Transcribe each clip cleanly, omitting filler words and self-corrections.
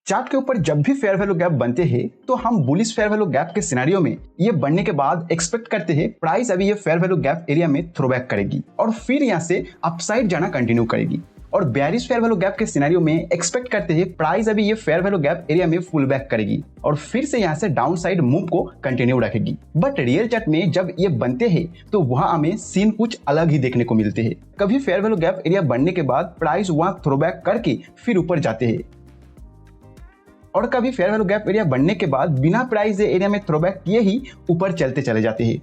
Chart के ऊपर जब भी फेयर वैल्यू गैप बनते हैं तो हम बुलिश फेयर वैल्यू गैप के सिनेरियो में ये बनने के बाद एक्सपेक्ट करते हैं प्राइस अभी ये फेयर वैल्यू गैप एरिया में थ्रोबैक करेगी और फिर यहाँ से अपसाइड जाना कंटिन्यू करेगी। और बेयरिश फेयर वैल्यू गैप के सिनेरियो में एक्सपेक्ट करते हैं प्राइस अभी ये फेयर वैल्यू गैप एरिया में फुल बैक करेगी और फिर से यहाँ से डाउन साइड मूव को कंटिन्यू रखेगी। बट रियल चार्ट में जब ये बनते हैं तो वहां हमें सीन कुछ अलग ही देखने को मिलते हैं। कभी फेयर वैल्यू गैप एरिया बनने के बाद प्राइस वहां थ्रोबैक करके फिर ऊपर जाते हैं और कभी फेयर वैल्यू गैप एरिया बनने के बाद बिना प्राइस एरिया में थ्रोबैक किए ही ऊपर चलते चले जाते हैं।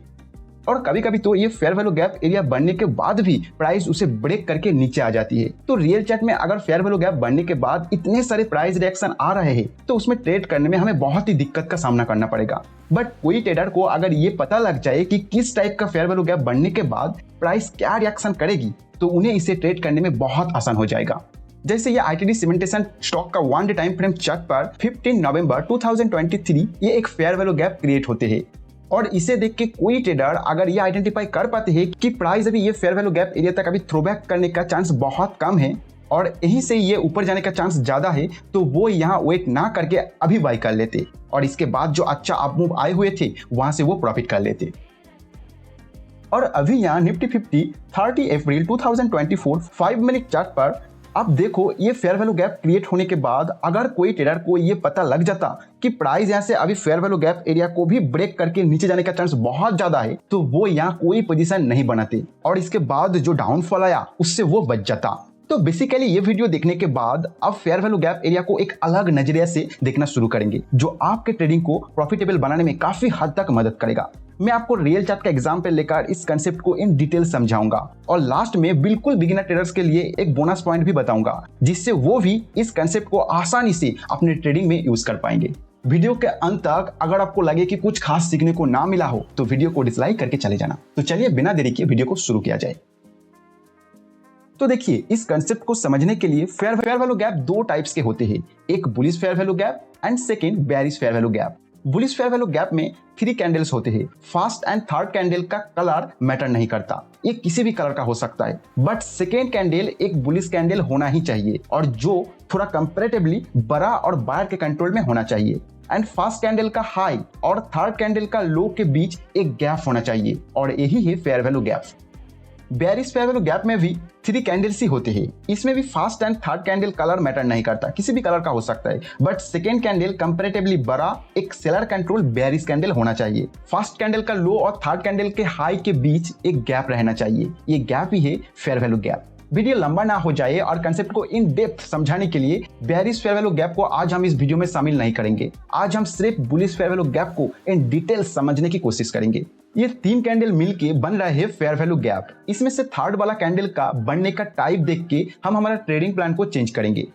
और कभी कभी तो ये फेयर वैल्यू गैप एरिया बनने के बाद भी प्राइस उसे ब्रेक करके नीचे आ जाती है। तो रियल चार्ट में अगर फेयर वैल्यू गैप बनने के बाद इतने सारे प्राइस रिएक्शन आ रहे हैं तो उसमें ट्रेड करने में हमें बहुत ही दिक्कत का सामना करना पड़ेगा। बट कोई ट्रेडर को अगर ये पता लग जाए कि किस टाइप का फेयर वैल्यू गैप बनने के बाद प्राइस क्या रिएक्शन करेगी तो उन्हें इसे ट्रेड करने में बहुत आसान हो जाएगा। जैसे ये आईटीडी सीमेंटेशन स्टॉक का 1 डे टाइम फ्रेम चार्ट पर 15 नवंबर 2023 ये एक फेयर वैल्यू गैप क्रिएट होते हैं और इसे देख के कोई ट्रेडर अगर ये आइडेंटिफाई कर पाते हैं कि प्राइस अभी ये फेयर वैल्यू गैप एरिया तक अभी थ्रोबैक करने का चांस बहुत कम है और यहीं से ये ऊपर जाने का चांस ज्यादा है तो वो यहाँ वेट ना करके अभी बाई कर लेते और इसके बाद जो अच्छा अप मूव आए हुए थे वहां से वो प्रॉफिट कर लेते। और अभी यहाँ निफ्टी 50 30 अप्रैल 2024 5 मिनट चार्ट पर अब देखो ये फेयर वैल्यू गैप क्रिएट होने के बाद अगर कोई ट्रेडर को ये पता लग जाता कि प्राइस यहाँ से अभी फेयर वैल्यू गैप एरिया को भी ब्रेक करके नीचे जाने का चांस बहुत ज्यादा है तो वो यहाँ कोई पोजीशन नहीं बनाते और इसके बाद जो डाउनफॉल आया उससे वो बच जाता। तो बेसिकली ये वीडियो देखने के बाद आप फेयर वैल्यू गैप एरिया को एक अलग नजरिया से देखना शुरू करेंगे जो आपके ट्रेडिंग को प्रॉफिटेबल बनाने में काफी हद तक मदद करेगा। मैं आपको रियल चार्ट का एग्जांपल लेकर इस कंसेप्ट को इन डिटेल समझाऊंगा और लास्ट में बिल्कुल बिगिनर ट्रेडर्स के लिए एक बोनस पॉइंट भी बताऊंगा जिससे वो भी इस कंसेप्ट को आसानी से अपने ट्रेडिंग में यूज कर पाएंगे। वीडियो के अंत तक अगर आपको लगे कि कुछ खास सीखने को ना मिला हो तो वीडियो को डिसलाइक करके चले जाना। तो चलिए बिना देरी के वीडियो को शुरू किया जाए। तो देखिए इस कंसेप्ट को समझने के लिए फेयर वैल्यू गैप दो टाइप्स के होते हैं, एक bullish fair value gap and second bearish fair value gap. Bullish fair value gap में 3 कैंडल्स होते हैं। फर्स्ट एंड थर्ड कैंडल का कलर मैटर नहीं करता, ये किसी भी कलर का हो सकता है बट सेकेंड कैंडल एक बुलिश कैंडल होना ही चाहिए और जो थोड़ा कंपैरेटिवली बड़ा और बायर के कंट्रोल में होना चाहिए। एंड फर्स्ट कैंडल का हाई और थर्ड कैंडल का लो के बीच एक गैप होना चाहिए और यही है fair value gap. Bearish fair value gap में भी 3 कैंडल्स ही होते हैं। इसमें भी first and third candle colour matter नहीं करता, किसी भी कलर का हो सकता है बट सेकेंड कैंडल कंपैरेटिवली बड़ा एक सेलर कंट्रोल बेयरिश कैंडल होना चाहिए। फर्स्ट कैंडल का लो और थर्ड कैंडल के हाई के बीच एक गैप रहना चाहिए, ये गैप ही है फेयर वैल्यू गैप। वीडियो लंबा ना हो जाए और कंसेप्ट को इन डेप्थ समझाने के लिए बेयरिश फेयर वैल्यू गैप को आज हम इस वीडियो में शामिल नहीं करेंगे। आज हम सिर्फ बुलिश फेयर वैल्यू गैप को इन डिटेल समझने की कोशिश करेंगे। ये 3 कैंडल मिलके बन रहा है फेयर वैल्यू गैप। इसमें से थर्ड वाला कैंडल का बनने का टाइप देख के हम हमारा ट्रेडिंग प्लान को चेंज करेंगे।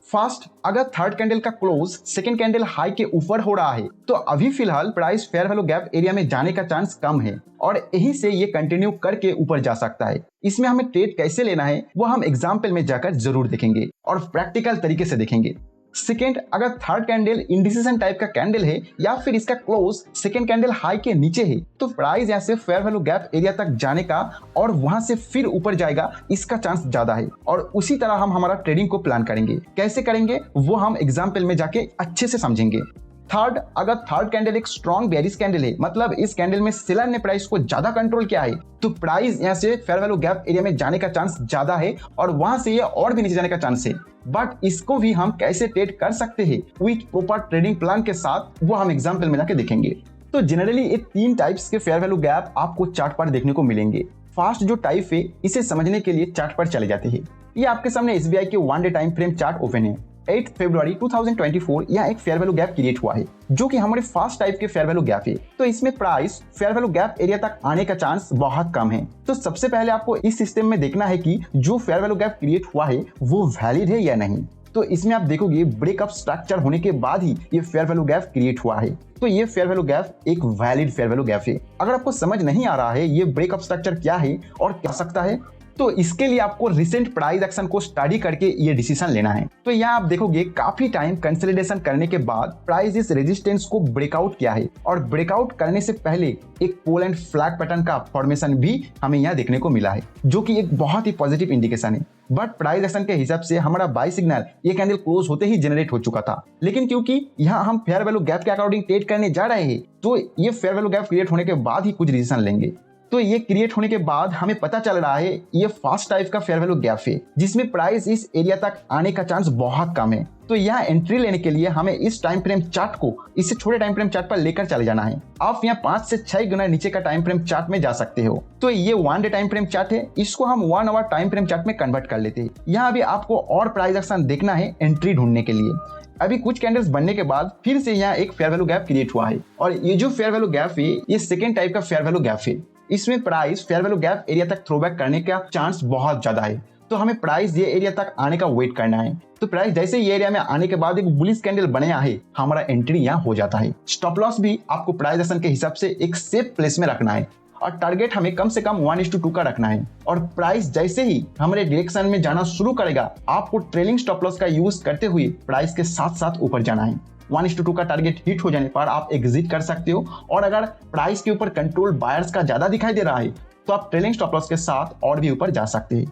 फर्स्ट, अगर थर्ड कैंडल का क्लोज सेकंड कैंडल हाई के ऊपर हो रहा है तो अभी फिलहाल price fair value gap area में जाने का चांस कम है और यहीं से ये कंटिन्यू करके ऊपर जा सकता है। इसमें हमें ट्रेड कैसे लेना है वो हम एग्जाम्पल में जाकर जरूर देखेंगे और प्रैक्टिकल तरीके से देखेंगे। सेकेंड, अगर थर्ड कैंडल इंडिसिजन टाइप का कैंडल है या फिर इसका क्लोज सेकेंड कैंडल हाई के नीचे है तो प्राइस यहाँ से फेयर वैल्यू गैप एरिया तक जाने का और वहां से फिर ऊपर जाएगा इसका चांस ज्यादा है और उसी तरह हम हमारा ट्रेडिंग को प्लान करेंगे। कैसे करेंगे वो हम एग्जाम्पल में जाके अच्छे से समझेंगे। थर्ड, अगर थर्ड कैंडल एक स्ट्रॉन्ग बेयरिश कैंडल है, मतलब इस कैंडल में सेलर ने प्राइस को ज्यादा कंट्रोल किया है तो प्राइस यहाँ से फेयर वैल्यू गैप एरिया में जाने का चांस ज्यादा है और वहां से ये और भी नीचे जाने का चांस है। बट इसको भी हम कैसे ट्रेड कर सकते हैं विथ प्रॉपर ट्रेडिंग प्लान के साथ वो हम एग्जाम्पल में जाके देखेंगे। तो जनरली ये 3 टाइप्स के फेयर वैल्यू गैप आपको चार्ट पर देखने को मिलेंगे। फर्स्ट जो टाइप है इसे समझने के लिए चार्ट पर चले जाते हैं। ये आपके सामने SBI के 1 day time frame chart open है। 8 फरवरी 2024 यहाँ एक फेयर वैल्यू गैप क्रिएट हुआ है जो कि हमारे फर्स्ट टाइप के फेयर वैल्यू गैप है। तो इसमें price fair value gap area तक आने का चांस बहुत कम है। तो सबसे पहले आपको इस सिस्टम में देखना है कि जो फेयर वैल्यू गैप क्रिएट हुआ है वो वैलिड है या नहीं। तो इसमें आप देखोगे ब्रेकअप स्ट्रक्चर होने के बाद ही ये फेयर वैल्यू गैप क्रिएट हुआ है। तो ये फेयर वैल्यू गैप एक वैलिड फेयर वैल्यू गैप है। अगर आपको समझ नहीं आ रहा है ये ब्रेकअप स्ट्रक्चर क्या है और क्या सकता है तो इसके लिए आपको रिसेंट प्राइस एक्शन को स्टडी करके ये डिसीजन लेना है। तो यहाँ आप देखोगे काफी टाइम कंसोलिडेशन करने के बाद प्राइस इस रेजिस्टेंस को ब्रेकआउट किया है और ब्रेकआउट करने से पहले एक पोल एंड फ्लैग पैटर्न का फॉर्मेशन भी हमें यहाँ देखने को मिला है, जो कि एक बहुत ही पॉजिटिव इंडिकेशन है। बट प्राइस एक्शन के हिसाब से हमारा बाय सिग्नल ये कैंडल क्लोज होते ही जनरेट हो चुका था, लेकिन क्योंकि यहाँ हम फेयर वैल्यू गैप के अकॉर्डिंग ट्रेड करने जा रहे हैं तो ये फेयर वैल्यू गैप क्रिएट होने के बाद ही कुछ डिसीजन लेंगे। तो ये क्रिएट होने के बाद हमें पता चल रहा है ये फास्ट टाइप का फेयर वैल्यू गैप है, जिसमें प्राइस इस एरिया तक आने का चांस बहुत कम है। तो यहाँ एंट्री लेने के लिए हमें इस टाइम फ्रेम चार्ट को इससे छोटे टाइम फ्रेम चार्ट पर लेकर चले जाना है। आप यहाँ 5 से 6 गुना नीचे का टाइम फ्रेम चार्ट में जा सकते हो। तो ये 1 डे टाइम फ्रेम चार्ट है, इसको हम 1 आवर टाइम फ्रेम चार्ट में कन्वर्ट कर लेते हैं। यहाँ अभी आपको और प्राइस एक्शन देखना है एंट्री ढूंढने के लिए। अभी कुछ कैंडल्स बनने के बाद फिर से यहाँ एक फेयर वैल्यू गैप क्रिएट हुआ है और ये जो फेयर वैल्यू गैप है ये सेकेंड टाइप का फेयर वैल्यू गैप है। इसमें price fair value gap area तक थ्रोबैक करने का चांस बहुत ज्यादा है, तो हमें प्राइस ये एरिया तक आने का वेट करना है। तो प्राइस जैसे ये एरिया में आने के बाद एक बुलिश कैंडल बनाया है, हमारा एंट्री यहाँ हो जाता है। स्टॉप लॉस भी आपको प्राइस एक्शन के हिसाब से एक सेफ प्लेस में रखना है और टारगेट हमें कम से कम 1:2 का रखना है। और प्राइस जैसे ही हमारे डायरेक्शन में जाना शुरू करेगा, आपको ट्रेलिंग स्टॉप लॉस का यूज करते हुए प्राइस के साथ साथ ऊपर जाना है। 1:2 का टारगेट हिट हो जाने पर आप एग्जिट कर सकते हो, और अगर प्राइस के ऊपर कंट्रोल बायर्स का ज्यादा दिखाई दे रहा है तो आप ट्रेलिंग स्टॉप लॉस के साथ और भी ऊपर जा सकते हैं।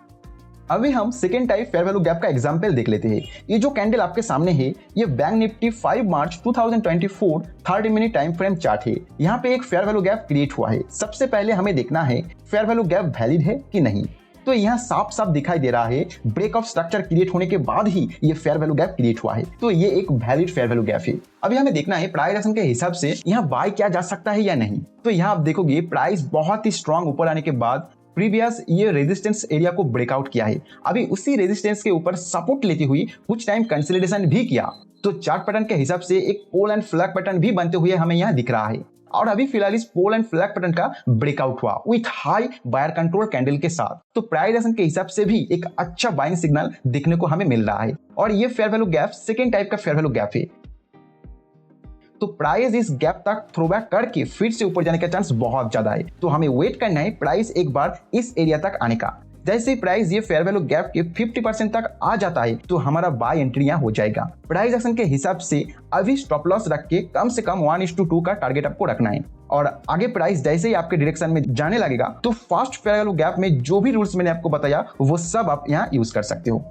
अभी हम second type fair value gap का एग्जांपल देख लेते हैं। ये जो कैंडल आपके सामने है ये बैंक निफ्टी 5 मार्च 2024 30 मिनट टाइम फ्रेम चार्ट है। यहाँ पे एक फेयर वैल्यू गैप क्रिएट हुआ है। सबसे पहले हमें देखना है फेयर वैल्यू गैप वैलिड है कि नहीं। तो यहाँ साफ साफ दिखाई दे रहा है ब्रेक ऑफ स्ट्रक्चर क्रिएट होने के बाद ही ये फेयर वैल्यू गैप क्रिएट हुआ है, तो ये एक वैलिड फेयर वैल्यू गैप है। अभी हमें देखना है प्राइस एक्शन के हिसाब से यहाँ बाय किया जा सकता है या नहीं। तो यहाँ आप देखोगे प्राइस बहुत ही स्ट्रांग ऊपर आने के बाद प्रीवियस ये रेजिस्टेंस एरिया को ब्रेकआउट किया है। अभी उसी रेजिस्टेंस के ऊपर सपोर्ट लेती हुई कुछ टाइम कंसोलिडेशन भी किया, तो चार्ट पैटर्न के हिसाब से एक पोल एंड फ्लैग पैटर्न भी बनते हुए हमें यहाँ दिख रहा है। और अभी फिलहाल इस पोल एंड फ्लैग पैटर्न का ब्रेकआउट हुआ with high buyer control candle के साथ, तो प्राइस एक्शन के हिसाब से भी एक अच्छा बाइंग सिग्नल देखने को हमें मिल रहा है। और ये fair value gap second type का फेयर वैल्यू गैप है, तो प्राइस इस गैप तक थ्रोबैक करके फिर से ऊपर जाने का चांस बहुत ज्यादा है। तो हमें वेट करना है प्राइस एक बार इस एरिया तक आने का। जैसे ही प्राइस ये फेयर वैल्यू गैप के 50% तक आ जाता है तो हमारा बाय एंट्री यहाँ हो जाएगा। प्राइस एक्शन के हिसाब से अभी स्टॉप लॉस रख के कम से कम 1:2 का टारगेट आपको रखना है। और आगे प्राइस जैसे ही आपके डायरेक्शन में जाने लगेगा तो फास्ट फेयर वैल्यू गैप में जो भी रूल्स मैंने आपको बताया वो सब आप यहाँ यूज कर सकते हो।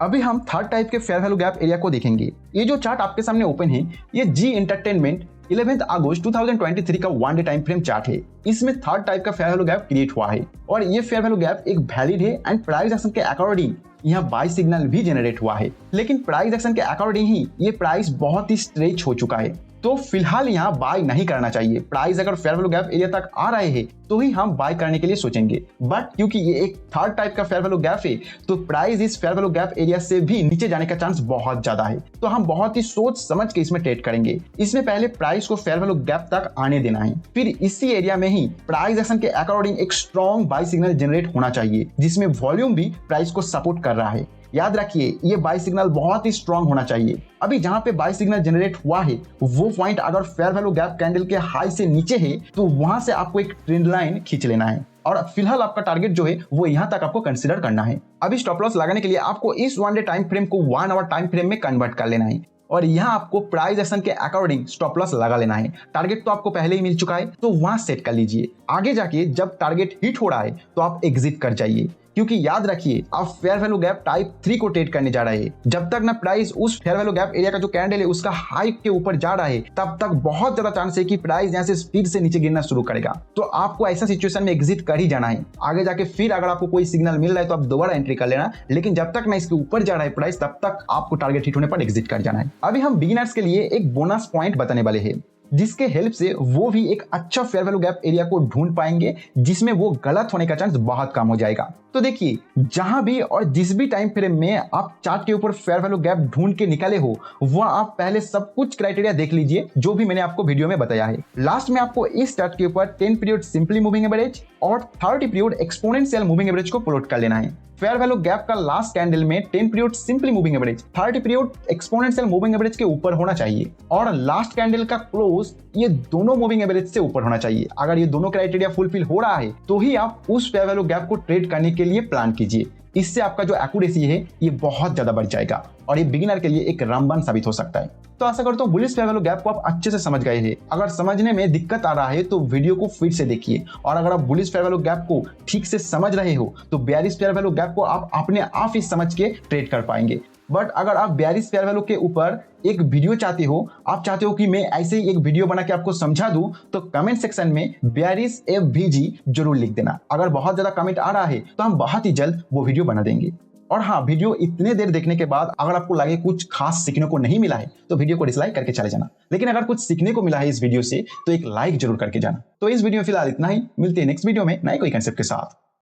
अभी हम थर्ड टाइप के फेयर वैल्यू गैप एरिया को देखेंगे। ये जो चार्ट आपके सामने ओपन है ये जी एंटरटेनमेंट 11 अगस्त 2023 का 1 डे टाइम फ्रेम चार्ट है। इसमें थर्ड टाइप का फेयर वैल्यू गैप क्रिएट हुआ है और ये फेयर वैल्यू गैप एक वैलिड है एंड प्राइस एक्शन के अकॉर्डिंग यहाँ बाय सिग्नल भी जनरेट हुआ है। लेकिन प्राइस एक्शन के अकॉर्डिंग ही ये प्राइस बहुत ही स्ट्रेच हो चुका है, तो फिलहाल यहाँ बाय नहीं करना चाहिए। प्राइस अगर फेयर वैल्यू गैप एरिया तक आ रहे हैं तो ही हम बाय करने के लिए सोचेंगे, बट क्योंकि ये एक थर्ड टाइप का फेयर वैल्यू गैप है तो प्राइस इस फेयर वैल्यू गैप एरिया से भी नीचे जाने का चांस बहुत ज्यादा है। तो हम बहुत ही सोच समझ के इसमें ट्रेड करेंगे। इसमें पहले प्राइस को फेयर वैल्यू गैप तक आने देना है, फिर इसी एरिया में ही प्राइस एक्शन के अकॉर्डिंग एक स्ट्रॉन्ग बाय सिग्नल जनरेट होना चाहिए जिसमें वॉल्यूम भी प्राइस को सपोर्ट कर रहा है। याद रखिए ये बाय सिग्नल बहुत ही स्ट्रांग होना चाहिए। अभी जहां पे बाय सिग्नल जनरेट हुआ है वो पॉइंट अगर फेयर वैल्यू गैप कैंडल के हाई से नीचे है तो वहां से आपको एक ट्रेंड लाइन खींच लेना है और फिलहाल आपका टारगेट जो है वो यहां तक आपको कंसीडर करना है। अभी स्टॉप लॉस लगाने के लिए आपको इस 1 डे टाइम फ्रेम को 1 आवर टाइम फ्रेम में कन्वर्ट कर लेना है और यहाँ आपको प्राइस एक्शन के अकॉर्डिंग स्टॉप लॉस लगा लेना है। टारगेट तो आपको पहले ही मिल चुका है तो वहां सेट कर लीजिए। आगे जाके जब टारगेट हिट हो रहा है तो आप एग्जिट कर जाइए, क्योंकि याद रखिए आप फेयर वैल्यू गैप टाइप 3 को ट्रेड करने जा रहे हैं। जब तक ना प्राइस उस फेयर वैल्यू गैप एरिया का जो कैंडल है उसका हाई के ऊपर जा रहा है तब तक बहुत ज्यादा चांस है कि प्राइस यहाँ से स्पीड से नीचे गिरना शुरू करेगा। तो आपको ऐसा सिचुएशन में एग्जिट कर ही जाना है। आगे जाके फिर अगर आपको कोई सिग्नल मिल रहा है तो आप दोबारा एंट्री कर लेना, लेकिन जब तक ना इसके ऊपर जा रहा है प्राइस तब तक आपको टारगेट हिट होने पर एग्जिट कर जाना है। अभी हम बिगिनर्स के लिए एक बोनस पॉइंट बताने वाले हैं जिसके हेल्प से वो भी एक अच्छा फेयर वैल्यू गैप एरिया को ढूंढ पाएंगे जिसमें वो गलत होने का चांस बहुत कम हो जाएगा। तो देखिए जहां भी और जिस भी टाइम फ्रेम में आप चार्ट के ऊपर फेयर वैल्यू गैप ढूंढ के निकाले हो वहां आप पहले सब कुछ क्राइटेरिया देख लीजिए जो भी मैंने आपको वीडियो में बताया है। लास्ट में आपको इस चार्ट के ऊपर 10 पीरियड सिंपली मूविंग एवरेज और 30 पीरियड एक्सपोनेंशियल मूविंग एवरेज को प्लॉट कर लेना है। फेयर वैल्यू गैप का लास्ट कैंडल में 10 period simply moving average 30 period exponential moving average के ऊपर होना चाहिए और लास्ट कैंडल का क्लोज दोस्त ये दोनों मूविंग एवरेज से ऊपर होना चाहिए। अगर ये दोनों क्राइटेरिया फुलफिल हो रहा है तो ही आप उस फेयर वैल्यू गैप को ट्रेड करने के लिए प्लान कीजिए। इससे आपका जो एक्यूरेसी है ये बहुत ज्यादा बढ़ जाएगा और ये बिगिनर के लिए एक रामबाण साबित हो सकता है। तो आशा करता हूँ बुलिश फेयर वैल्यू गैप को आप अच्छे से समझ गए हैं। अगर समझने में दिक्कत आ रहा है तो वीडियो को फिर से देखिए, और अगर आप बुलिश फेयर वैल्यू गैप को ठीक से समझ रहे हो तो बेयरिश फेयर वैल्यू गैप को आप अपने आप ही समझ के ट्रेड कर पाएंगे। बट अगर आप बेयरिश फेयर वैल्यू के ऊपर एक वीडियो चाहते हो, आप चाहते हो कि मैं ऐसे ही एक वीडियो बना के आपको समझा दूं, तो कमेंट सेक्शन में बेयरिश FVG जरूर लिख देना। अगर बहुत ज्यादा कमेंट आ रहा है तो हम बहुत ही जल्द वो वीडियो बना देंगे। और हाँ, वीडियो इतने देर देखने के बाद अगर आपको लगे कुछ खास सीखने को नहीं मिला है तो वीडियो को डिसलाइक करके चले जाना। लेकिन अगर कुछ सीखने को मिला है इस वीडियो से तो एक लाइक जरूर करके जाना। तो इस वीडियो में फिलहाल इतना ही, मिलते हैं नेक्स्ट वीडियो में नए कोई कंसेप्ट के साथ।